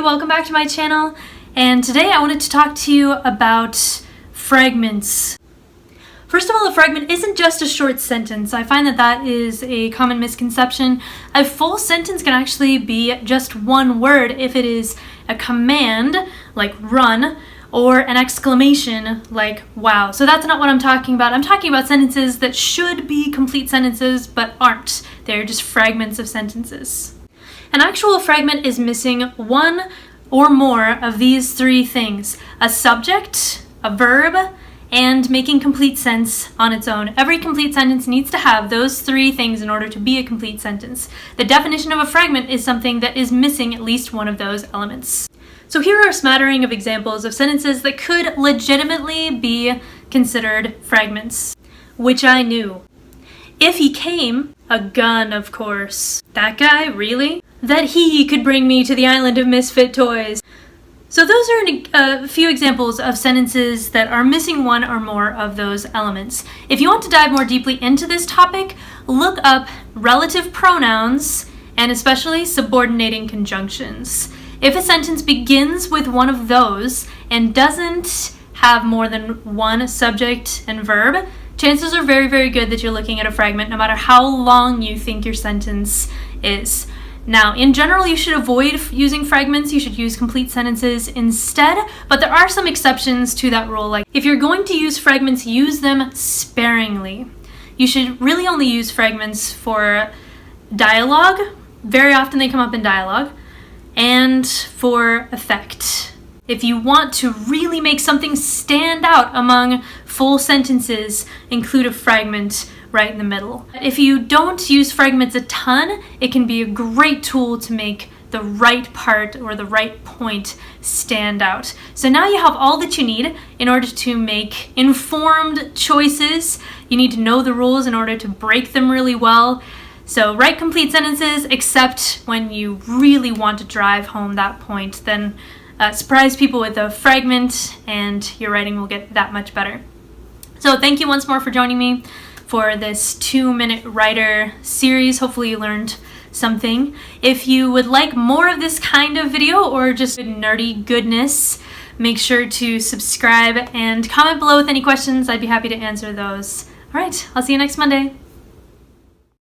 welcome back to my channel, and today I wanted to talk to you about fragments. First of all, a fragment isn't just a short sentence. I find that is a common misconception. A full sentence can actually be just one word if it is a command, like run, or an exclamation, like wow. So that's not what I'm talking about. I'm talking about sentences that should be complete sentences but aren't. They're just fragments of sentences. An actual fragment is missing one or more of these three things: a subject, a verb, and making complete sense on its own. Every complete sentence needs to have those three things in order to be a complete sentence. The definition of a fragment is something that is missing at least one of those elements. So here are a smattering of examples of sentences that could legitimately be considered fragments. Which I knew. If he came, a gun, of course. That guy, really? That he could bring me to the island of misfit toys. So those are a few examples of sentences that are missing one or more of those elements. If you want to dive more deeply into this topic, look up relative pronouns and especially subordinating conjunctions. If a sentence begins with one of those and doesn't have more than one subject and verb, chances are very, very good that you're looking at a fragment no matter how long you think your sentence is. Now, in general, you should avoid using fragments. You should use complete sentences instead, but there are some exceptions to that rule. Like, if you're going to use fragments, use them sparingly. You should really only use fragments for dialogue. Very often they come up in dialogue. And for effect. If you want to really make something stand out among full sentences, include a fragment right in the middle. If you don't use fragments a ton, it can be a great tool to make the right part or the right point stand out. So now you have all that you need in order to make informed choices. You need to know the rules in order to break them really well. So write complete sentences, except when you really want to drive home that point. Then surprise people with a fragment and your writing will get that much better. So thank you once more for joining me for this 2-minute writer series. Hopefully you learned something. If you would like more of this kind of video or just nerdy goodness, make sure to subscribe and comment below with any questions. I'd be happy to answer those. All right, I'll see you next Monday.